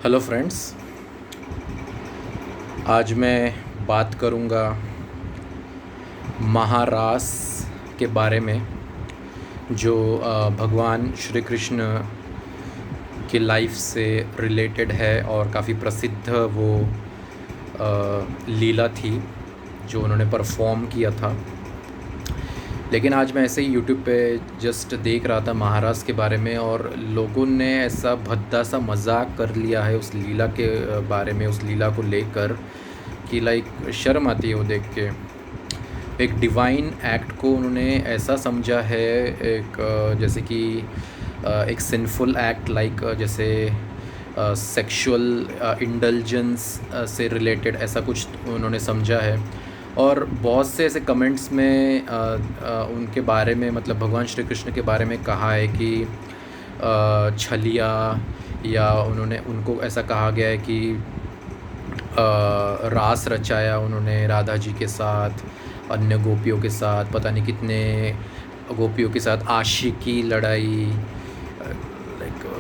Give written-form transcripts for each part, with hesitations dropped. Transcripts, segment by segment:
Hello friends. आज मैं बात करूंगा महारास के बारे में, जो भगवान श्री कृष्ण की लाइफ से रिलेटेड है और काफ़ी प्रसिद्ध वो लीला थी जो उन्होंने परफॉर्म किया था। लेकिन आज मैं ऐसे ही यूट्यूब पे जस्ट देख रहा था महारास के बारे में, और लोगों ने ऐसा भद्दा सा मजाक कर लिया है उस लीला के बारे में, उस लीला को लेकर, कि लाइक शर्म आती है वो देख के। एक डिवाइन एक्ट को उन्होंने ऐसा समझा है, एक जैसे कि एक सिंफुल एक्ट, लाइक जैसे सेक्सुअल इंडल्जेंस से रिलेटेड ऐसा कुछ उन्होंने समझा है। और बहुत से ऐसे कमेंट्स में उनके बारे में, मतलब भगवान श्री कृष्ण के बारे में कहा है कि छलिया, या उन्होंने उनको ऐसा कहा गया है कि रास रचाया उन्होंने राधा जी के साथ, अन्य गोपियों के साथ, पता नहीं कितने गोपियों के साथ आशिकी लड़ाई, लाइक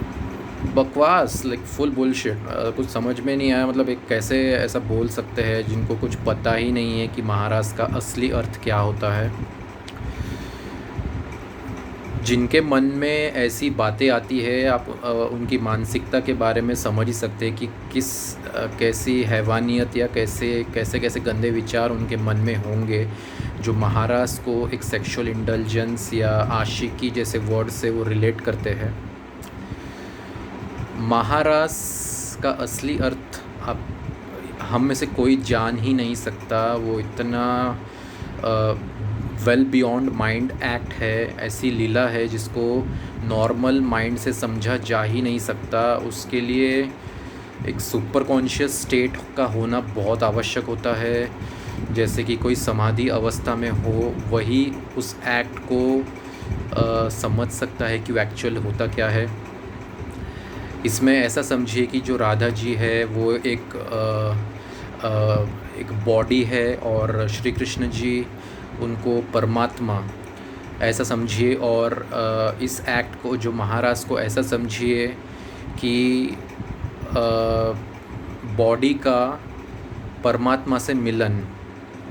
बकवास, लाइक फुल बुलशिट। कुछ समझ में नहीं आया, मतलब एक कैसे ऐसा बोल सकते हैं जिनको कुछ पता ही नहीं है कि महाराज का असली अर्थ क्या होता है। जिनके मन में ऐसी बातें आती है, आप उनकी मानसिकता के बारे में समझ ही सकते हैं कि किस कैसी हैवानियत या कैसे कैसे कैसे गंदे विचार उनके मन में होंगे, जो महाराज को एक सेक्सुअल इंडल्जेंस या आशिकी जैसे वर्ड से वो रिलेट करते हैं। महारास का असली अर्थ आप हम में से कोई जान ही नहीं सकता। वो इतना वेल बियॉन्ड माइंड एक्ट है, ऐसी लीला है जिसको नॉर्मल माइंड से समझा जा ही नहीं सकता। उसके लिए एक सुपर कॉन्शियस स्टेट का होना बहुत आवश्यक होता है। जैसे कि कोई समाधि अवस्था में हो, वही उस एक्ट को समझ सकता है कि वो एक्चुअल होता क्या है। इसमें ऐसा समझिए कि जो राधा जी है वो एक बॉडी है, और श्री कृष्ण जी उनको परमात्मा ऐसा समझिए। और इस एक्ट को, जो महाराज को, ऐसा समझिए कि बॉडी का परमात्मा से मिलन,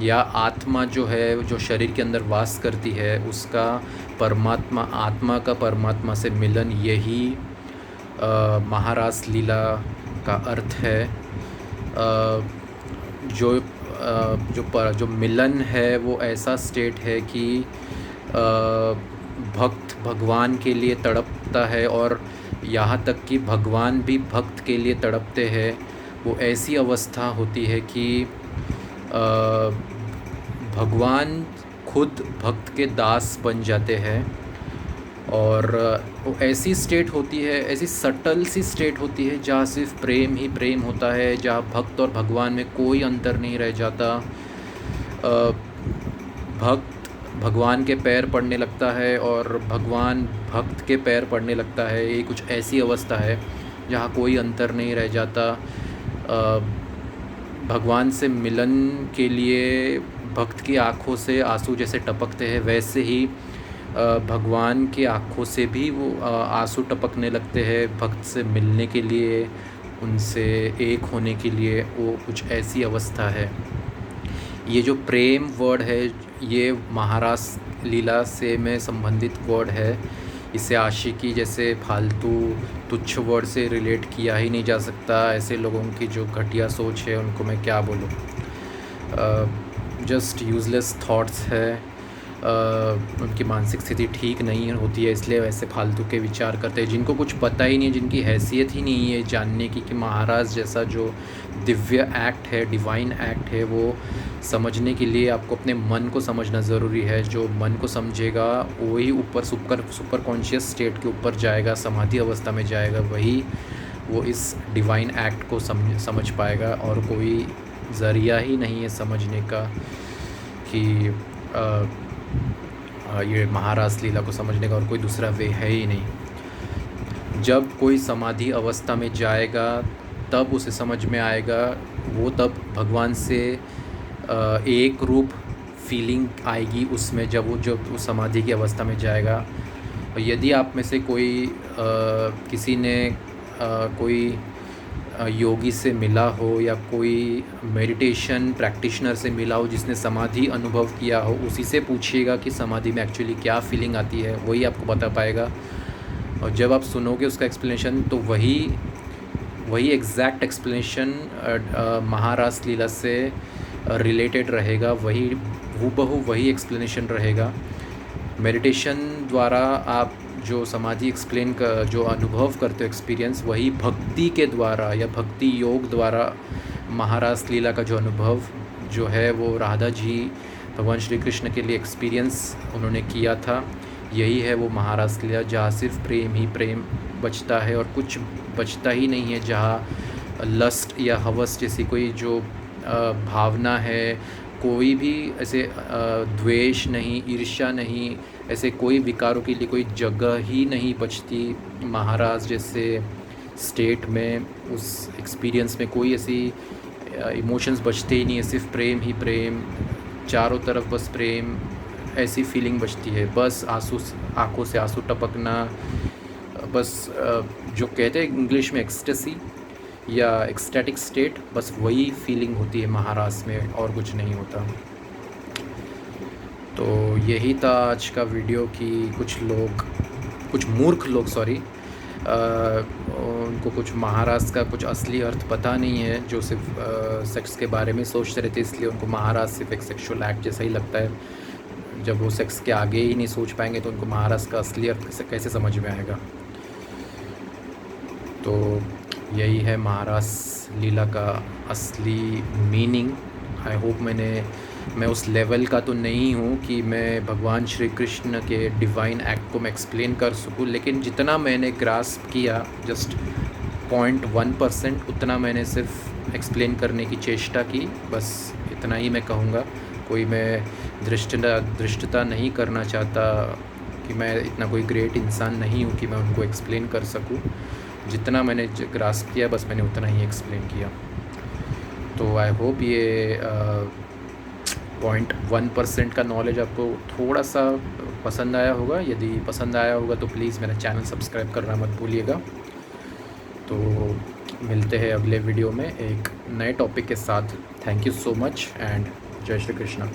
या आत्मा जो है, जो शरीर के अंदर वास करती है, उसका परमात्मा, आत्मा का परमात्मा से मिलन, यही महारास लीला का अर्थ है। जो मिलन है वो ऐसा स्टेट है कि भक्त भगवान के लिए तड़पता है, और यहाँ तक कि भगवान भी भक्त के लिए तड़पते हैं। वो ऐसी अवस्था होती है कि भगवान खुद भक्त के दास बन जाते हैं। और वो ऐसी स्टेट होती है, ऐसी सटल सी स्टेट होती है जहाँ सिर्फ प्रेम ही प्रेम होता है, जहाँ भक्त और भगवान में कोई अंतर नहीं रह जाता। भक्त भगवान के पैर पड़ने लगता है और भगवान भक्त के पैर पड़ने लगता है। ये कुछ ऐसी अवस्था है जहाँ कोई अंतर नहीं रह जाता। भगवान से मिलन के लिए भक्त की आँखों से आंसू जैसे टपकते हैं, वैसे ही भगवान की आँखों से भी वो आंसू टपकने लगते हैं भक्त से मिलने के लिए, उनसे एक होने के लिए। वो कुछ ऐसी अवस्था है। ये जो प्रेम वर्ड है, ये महारास लीला से में संबंधित वर्ड है। इसे आशिकी जैसे फालतू तुच्छ वर्ड से रिलेट किया ही नहीं जा सकता। ऐसे लोगों की जो घटिया सोच है उनको मैं क्या बोलूँ, जस्ट यूज़लेस थॉट्स है। उनकी मानसिक स्थिति ठीक नहीं होती है, इसलिए वैसे फालतू के विचार करते हैं, जिनको कुछ पता ही नहीं है, जिनकी हैसियत ही नहीं है जानने की कि महाराज जैसा जो दिव्य एक्ट है, डिवाइन एक्ट है, वो समझने के लिए आपको अपने मन को समझना ज़रूरी है। जो मन को समझेगा वही ऊपर सुपर कॉन्शियस स्टेट के ऊपर जाएगा, समाधि अवस्था में जाएगा, वही वो इस डिवाइन एक्ट को समझ पाएगा। और कोई ज़रिया ही नहीं है समझने का कि ये महारास लीला को समझने का, और कोई दूसरा वे है ही नहीं। जब कोई समाधि अवस्था में जाएगा तब उसे समझ में आएगा, वो तब भगवान से एक रूप फीलिंग आएगी उसमें, जब वो समाधि की अवस्था में जाएगा। और यदि आप में से कोई किसी ने कोई योगी से मिला हो या कोई मेडिटेशन प्रैक्टिशनर से मिला हो जिसने समाधि अनुभव किया हो, उसी से पूछिएगा कि समाधि में एक्चुअली क्या फीलिंग आती है, वही आपको बता पाएगा। और जब आप सुनोगे उसका एक्सप्लेनेशन तो वही एग्जैक्ट एक्सप्लेनेशन महारास लीला से रिलेटेड रहेगा, वही हूबहू वही एक्सप्लेनेशन रहेगा। मेडिटेशन द्वारा आप जो समाधि एक्सप्लेन कर जो अनुभव करते हो एक्सपीरियंस, वही भक्ति के द्वारा या भक्ति योग द्वारा महारास लीला का जो अनुभव जो है वो राधा जी भगवान श्री कृष्ण के लिए एक्सपीरियंस उन्होंने किया था। यही है वो महारास लीला जहाँ सिर्फ प्रेम ही प्रेम बचता है और कुछ बचता ही नहीं है, जहाँ लस्ट या हवस जैसी कोई जो भावना है, कोई भी ऐसे द्वेष नहीं, ईर्ष्या नहीं, ऐसे कोई विकारों के लिए कोई जगह ही नहीं बचती महाराज जैसे स्टेट में। उस एक्सपीरियंस में कोई ऐसी इमोशंस बचते ही नहीं है, सिर्फ प्रेम ही प्रेम, चारों तरफ बस प्रेम, ऐसी फीलिंग बचती है। बस आंसू, आँखों से आंसू टपकना, बस जो कहते हैं इंग्लिश में एक्सटेसी या एक्सटैटिक स्टेट, बस वही फीलिंग होती है महारास में, और कुछ नहीं होता। तो यही था आज का वीडियो कि कुछ मूर्ख लोग उनको कुछ महारास का कुछ असली अर्थ पता नहीं है, जो सिर्फ सेक्स के बारे में सोचते रहते, इसलिए उनको महारास सिर्फ एक सेक्सुअल एक्ट जैसा ही लगता है। जब वो सेक्स के आगे ही नहीं सोच पाएंगे तो उनको महारास का असली अर्थ कैसे समझ में आएगा। तो यही है महारास लीला का असली मीनिंग। आई होप मैं उस लेवल का तो नहीं हूँ कि मैं भगवान श्री कृष्ण के डिवाइन एक्ट को मैं एक्सप्लेन कर सकूँ, लेकिन जितना मैंने ग्रास्प किया, जस्ट 0.1%, उतना मैंने सिर्फ एक्सप्लेन करने की चेष्टा की। बस इतना ही मैं कहूँगा। कोई मैं धृष्टता नहीं करना चाहता कि मैं इतना कोई ग्रेट इंसान नहीं हूँ कि मैं उनको एक्सप्लेन कर सकूँ। जितना मैंने ग्रास्प किया बस मैंने उतना ही एक्सप्लेन किया। तो आई होप ये 0.1% का नॉलेज आपको थोड़ा सा पसंद आया होगा। यदि पसंद आया होगा तो प्लीज़ मेरा चैनल सब्सक्राइब करना मत भूलिएगा। तो मिलते हैं अगले वीडियो में एक नए टॉपिक के साथ। Thank you so much and जय श्री कृष्णा।